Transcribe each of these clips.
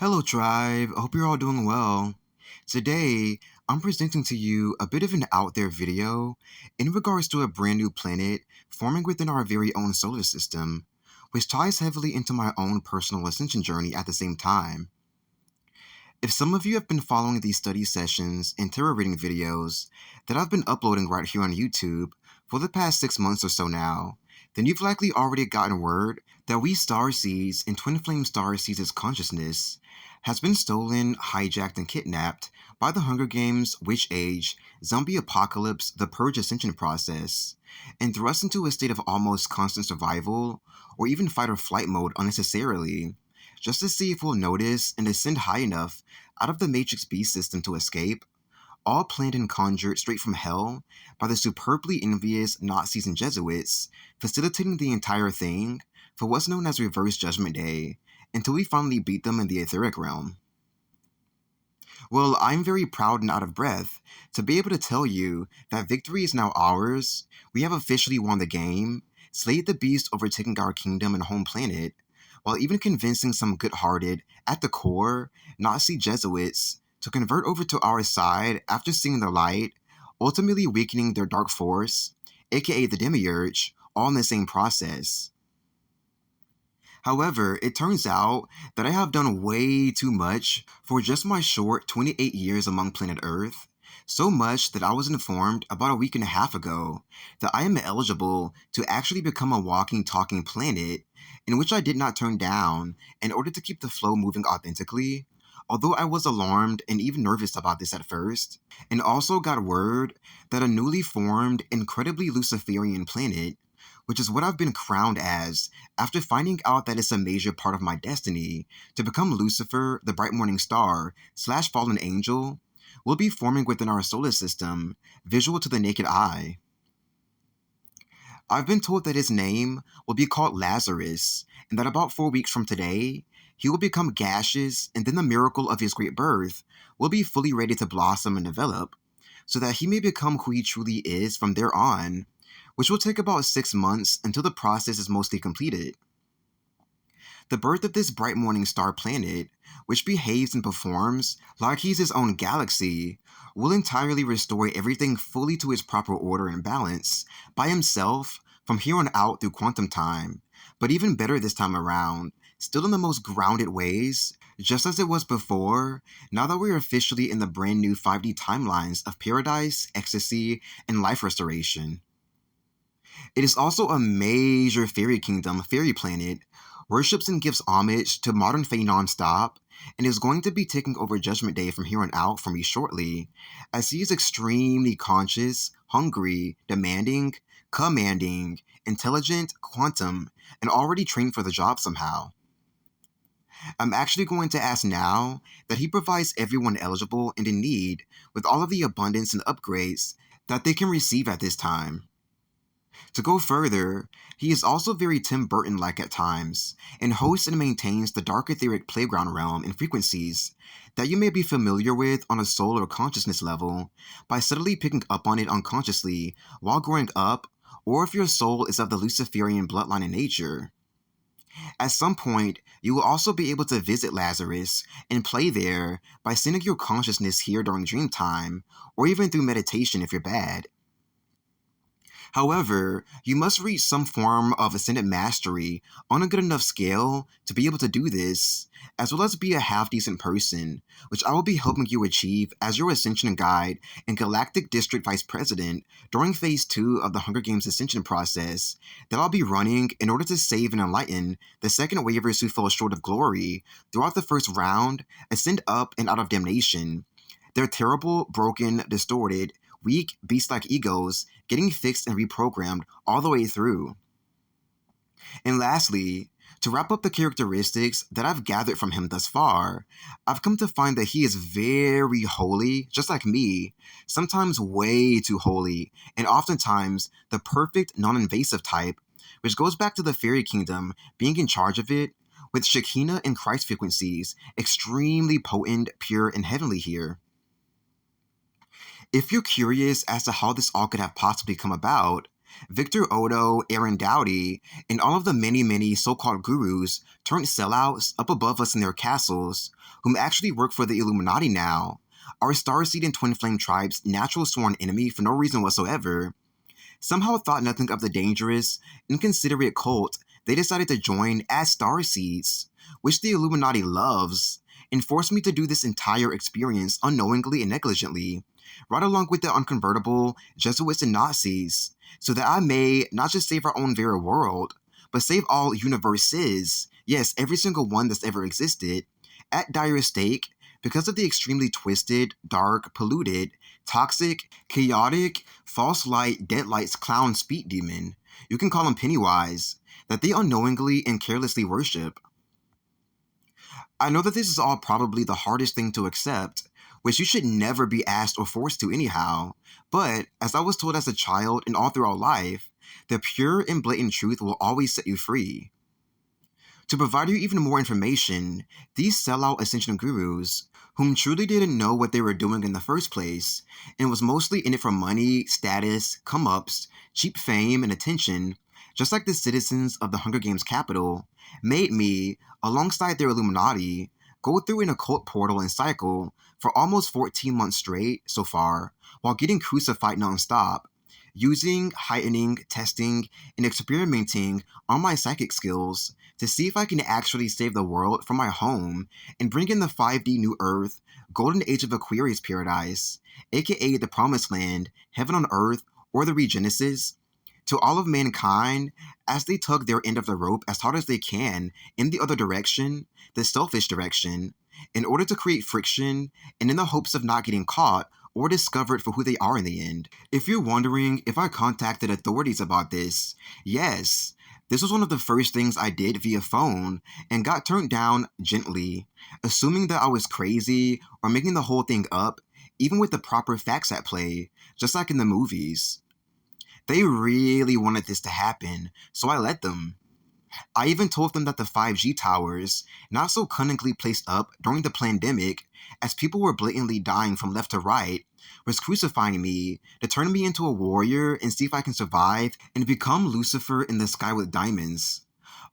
Hello, tribe. I hope you're all doing well. Today, I'm presenting to you a bit of an out there video in regards to a brand new planet forming within our very own solar system, which ties heavily into my own personal ascension journey at the same time. If some of you have been following these study sessions and tarot reading videos that I've been uploading right here on YouTube for the past 6 months or so now, then you've likely already gotten word that we starseeds and twin flame starseeds' consciousness has been stolen, hijacked, and kidnapped by the Hunger Games, Witch Age, Zombie Apocalypse, the Purge Ascension process, and thrust into a state of almost constant survival or even fight or flight mode unnecessarily, just to see if we'll notice and ascend high enough out of the Matrix B system to escape, all planned and conjured straight from hell by the superbly envious Nazis and Jesuits, facilitating the entire thing for what's known as Reverse Judgment Day, until we finally beat them in the etheric realm. Well, I'm very proud and out of breath to be able to tell you that victory is now ours. We have officially won the game, slayed the beast overtaking our kingdom and home planet, while even convincing some good-hearted, at the core, Nazi Jesuits to convert over to our side after seeing the light, ultimately weakening their dark force, aka the Demiurge, all in the same process. However, it turns out that I have done way too much for just my short 28 years among planet Earth. So much that I was informed about a week and a half ago that I am eligible to actually become a walking, talking planet, in which I did not turn down in order to keep the flow moving authentically. Although I was alarmed and even nervous about this at first, and also got word that a newly formed, incredibly Luciferian planet, which is what I've been crowned as after finding out that it's a major part of my destiny to become Lucifer, the bright morning star / fallen angel, will be forming within our solar system, visual to the naked eye. I've been told that his name will be called Lazarus, and that about 4 weeks from today, he will become gaseous, and then the miracle of his great birth will be fully ready to blossom and develop, so that he may become who he truly is from there on, which will take about 6 months until the process is mostly completed. The birth of this bright morning star planet, which behaves and performs like he's his own galaxy, will entirely restore everything fully to its proper order and balance by himself from here on out through quantum time, but even better this time around, still in the most grounded ways, just as it was before, now that we're officially in the brand new 5D timelines of paradise, ecstasy, and life restoration. It is also a major fairy kingdom, fairy planet, worships and gives homage to modern fae non-stop, and is going to be taking over Judgment Day from here on out for me shortly, as he is extremely conscious, hungry, demanding, commanding, intelligent, quantum, and already trained for the job somehow. I'm actually going to ask now that he provides everyone eligible and in need with all of the abundance and upgrades that they can receive at this time. To go further, he is also very Tim Burton-like at times, and hosts and maintains the dark etheric playground realm and frequencies that you may be familiar with on a soul or consciousness level by subtly picking up on it unconsciously while growing up, or if your soul is of the Luciferian bloodline in nature. At some point, you will also be able to visit Lazarus and play there by sending your consciousness here during dream time, or even through meditation if you're bad. However, you must reach some form of ascended mastery on a good enough scale to be able to do this, as well as be a half-decent person, which I will be helping you achieve as your Ascension Guide and Galactic District Vice President during Phase 2 of the Hunger Games Ascension process that I'll be running in order to save and enlighten the second wavers who fell short of glory throughout the first round, ascend up and out of damnation. Their terrible, broken, distorted, weak, beast-like egos getting fixed and reprogrammed all the way through. And lastly, to wrap up the characteristics that I've gathered from him thus far, I've come to find that he is very holy, just like me, sometimes way too holy, and oftentimes the perfect non-invasive type, which goes back to the fairy kingdom being in charge of it, with Shekinah and Christ frequencies extremely potent, pure, and heavenly here. If you're curious as to how this all could have possibly come about, Victor Odo, Aaron Dowdy, and all of the many so-called gurus turned sellouts up above us in their castles, whom actually work for the Illuminati now, our Starseed and Twin Flame tribes' natural sworn enemy for no reason whatsoever, somehow thought nothing of the dangerous, inconsiderate cult they decided to join as Starseeds, which the Illuminati loves, and forced me to do this entire experience unknowingly and negligently, right along with the unconvertible Jesuits and Nazis, so that I may not just save our own very world, but save all universes, yes, every single one that's ever existed, at dire stake because of the extremely twisted, dark, polluted, toxic, chaotic, false light, dead lights clown speed demon, you can call him Pennywise, that they unknowingly and carelessly worship. I know that this is all probably the hardest thing to accept, which you should never be asked or forced to anyhow, but as I was told as a child and all throughout life, the pure and blatant truth will always set you free. To provide you even more information, these sellout Ascension gurus, whom truly didn't know what they were doing in the first place, and was mostly in it for money, status, come-ups, cheap fame, and attention, just like the citizens of the Hunger Games capital, made me, alongside their Illuminati, go through an occult portal and cycle for almost 14 months straight so far, while getting crucified nonstop, using, heightening, testing, and experimenting on my psychic skills to see if I can actually save the world from my home and bring in the 5D New Earth, Golden Age of Aquarius Paradise, aka the Promised Land, Heaven on Earth, or the Regenesis, to all of mankind as they tug their end of the rope as hard as they can in the other direction, the selfish direction, in order to create friction and in the hopes of not getting caught or discovered for who they are in the end. If you're wondering if I contacted authorities about this, yes, this was one of the first things I did via phone and got turned down gently, assuming that I was crazy or making the whole thing up, even with the proper facts at play, just like in the movies. They really wanted this to happen, so I let them. I even told them that the 5G towers, not so cunningly placed up during the pandemic, as people were blatantly dying from left to right, was crucifying me to turn me into a warrior and see if I can survive and become Lucifer in the sky with diamonds.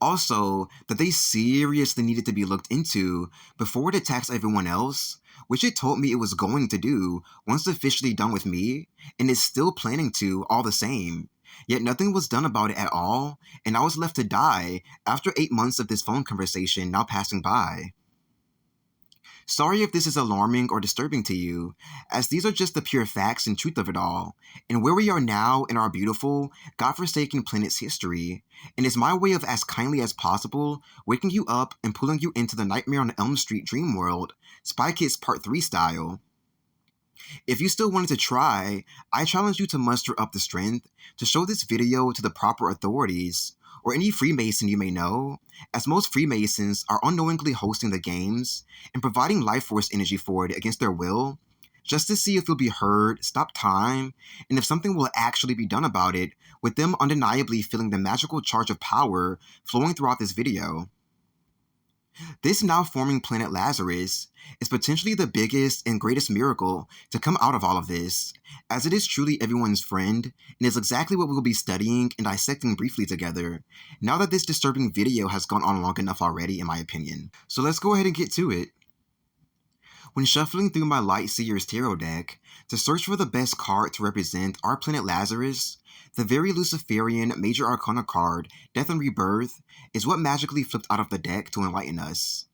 Also, that they seriously needed to be looked into before it attacks everyone else, which it told me it was going to do once officially done with me, and is still planning to all the same. Yet nothing was done about it at all, and I was left to die after 8 months of this phone conversation now passing by. Sorry if this is alarming or disturbing to you, as these are just the pure facts and truth of it all, and where we are now in our beautiful, godforsaken planet's history, and is my way of as kindly as possible waking you up and pulling you into the Nightmare on Elm Street dream world, Spy Kids Part 3 style. If you still wanted to try, I challenge you to muster up the strength to show this video to the proper authorities, or any Freemason you may know, as most Freemasons are unknowingly hosting the games and providing life force energy for it against their will, just to see if you'll be heard, stop time, and if something will actually be done about it, with them undeniably feeling the magical charge of power flowing throughout this video. This now forming planet Lazarus is potentially the biggest and greatest miracle to come out of all of this, as it is truly everyone's friend and is exactly what we will be studying and dissecting briefly together, now that this disturbing video has gone on long enough already in my opinion. So let's go ahead and get to it. When shuffling through my Lightseer's tarot deck to search for the best card to represent our planet Lazarus, the very Luciferian Major Arcana card, Death and Rebirth, is what magically flipped out of the deck to enlighten us.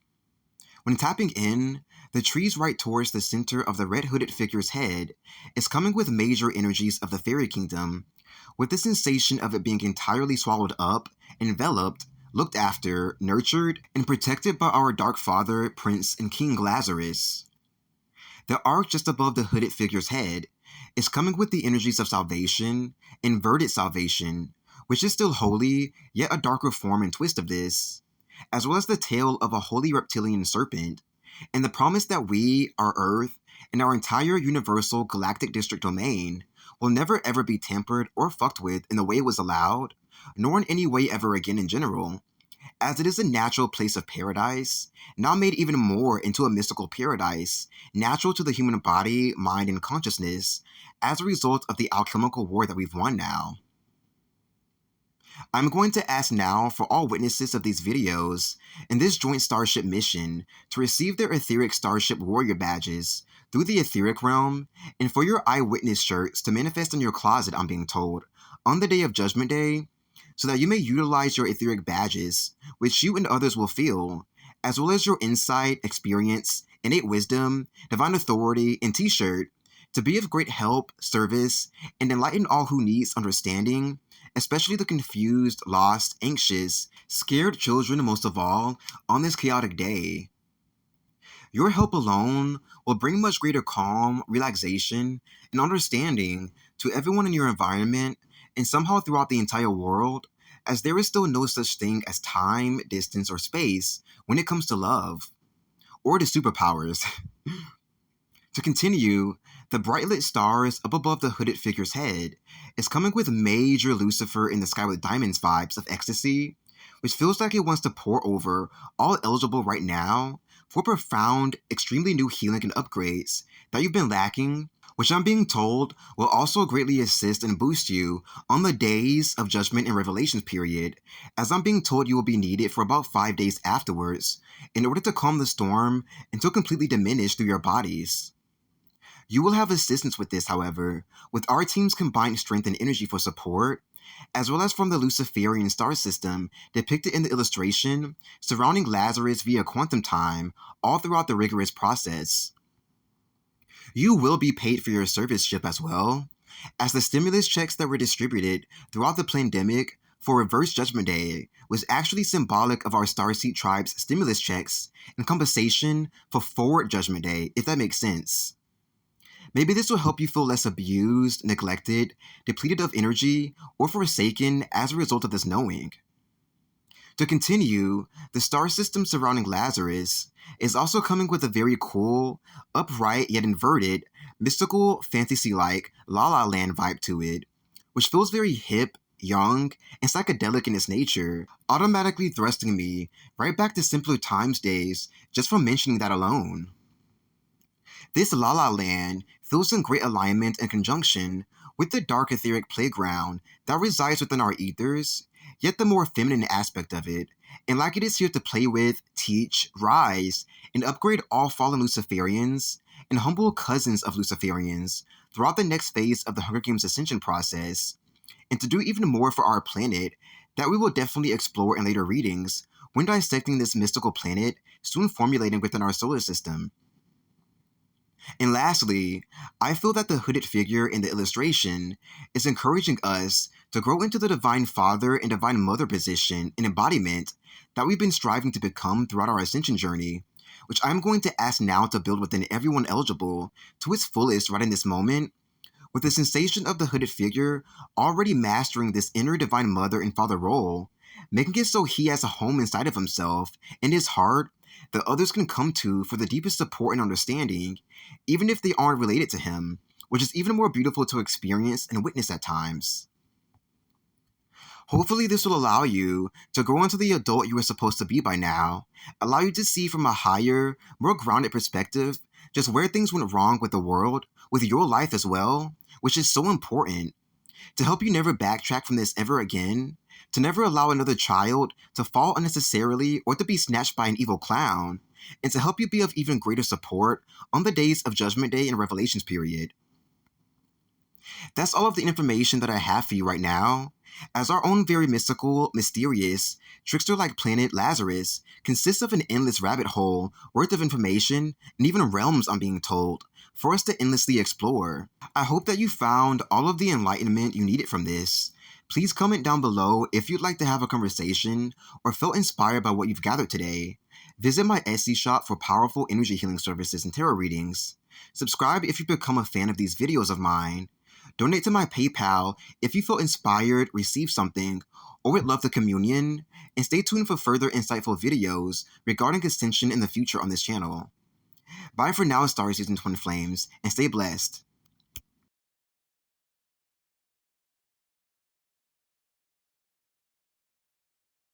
When tapping in, the trees right towards the center of the red-hooded figure's head is coming with major energies of the fairy kingdom, with the sensation of it being entirely swallowed up, enveloped, looked after, nurtured, and protected by our Dark Father, Prince, and King Lazarus. The arc just above the hooded figure's head is coming with the energies of salvation, inverted salvation, which is still holy, yet a darker form and twist of this, as well as the tail of a holy reptilian serpent, and the promise that we, our Earth, and our entire universal galactic district domain will never ever be tampered or fucked with in the way it was allowed, nor in any way ever again in general, as it is a natural place of paradise, now made even more into a mystical paradise, natural to the human body, mind, and consciousness, as a result of the alchemical war that we've won now. I'm going to ask now for all witnesses of these videos in this joint starship mission to receive their etheric starship warrior badges through the etheric realm, and for your eyewitness shirts to manifest in your closet, I'm being told, on the day of Judgment Day, so that you may utilize your etheric badges, which you and others will feel, as well as your insight, experience, innate wisdom, divine authority, and t-shirt, to be of great help, service, and enlighten all who needs understanding, especially the confused, lost, anxious, scared children most of all, on this chaotic day. Your help alone will bring much greater calm, relaxation, and understanding to everyone in your environment and somehow throughout the entire world, as there is still no such thing as time, distance, or space when it comes to love or to superpowers. To continue, the bright lit stars up above the hooded figure's head is coming with major Lucifer in the sky with diamonds vibes of ecstasy, which feels like it wants to pour over all eligible right now for profound, extremely new healing and upgrades that you've been lacking, which I'm being told will also greatly assist and boost you on the days of Judgment and Revelations period, as I'm being told you will be needed for about 5 days afterwards in order to calm the storm until completely diminished through your bodies. You will have assistance with this, however, with our team's combined strength and energy for support, as well as from the Luciferian star system depicted in the illustration surrounding Lazarus via quantum time all throughout the rigorous process. You will be paid for your service ship as well, as the stimulus checks that were distributed throughout the pandemic for Reverse Judgment Day was actually symbolic of our Starseed tribe's stimulus checks and compensation for Forward Judgment Day, if that makes sense. Maybe this will help you feel less abused, neglected, depleted of energy, or forsaken as a result of this knowing. To continue, the star system surrounding Lazarus is also coming with a very cool, upright yet inverted, mystical, fantasy-like La La Land vibe to it, which feels very hip, young, and psychedelic in its nature, automatically thrusting me right back to simpler times days just from mentioning that alone. This La La Land feels in great alignment and conjunction with the dark etheric playground that resides within our ethers, yet the more feminine aspect of it, and like it is here to play with, teach, rise, and upgrade all fallen Luciferians and humble cousins of Luciferians throughout the next phase of the Hunger Games Ascension process, and to do even more for our planet that we will definitely explore in later readings when dissecting this mystical planet soon formulating within our solar system. And lastly, I feel that the hooded figure in the illustration is encouraging us to grow into the Divine Father and Divine Mother position and embodiment that we've been striving to become throughout our Ascension journey, which I'm going to ask now to build within everyone eligible to its fullest right in this moment, with the sensation of the hooded figure already mastering this inner Divine Mother and Father role, making it so he has a home inside of himself and his heart that others can come to for the deepest support and understanding, even if they aren't related to him, which is even more beautiful to experience and witness at times. Hopefully this will allow you to grow into the adult you are supposed to be by now, allow you to see from a higher, more grounded perspective just where things went wrong with the world, with your life as well, which is so important, to help you never backtrack from this ever again, to never allow another child to fall unnecessarily or to be snatched by an evil clown, and to help you be of even greater support on the days of Judgment Day and Revelations period. That's all of the information that I have for you right now, as our own very mystical, mysterious, trickster-like planet Lazarus consists of an endless rabbit hole worth of information and even realms, I'm being told, for us to endlessly explore. I hope that you found all of the enlightenment you needed from this. Please comment down below if you'd like to have a conversation or felt inspired by what you've gathered today. Visit my Etsy shop for powerful energy healing services and tarot readings. Subscribe if you become a fan of these videos of mine. Donate to my PayPal if you feel inspired, received something, or would love the communion. And stay tuned for further insightful videos regarding Ascension in the future on this channel. Bye for now, Starseeds and Twin Flames, and stay blessed.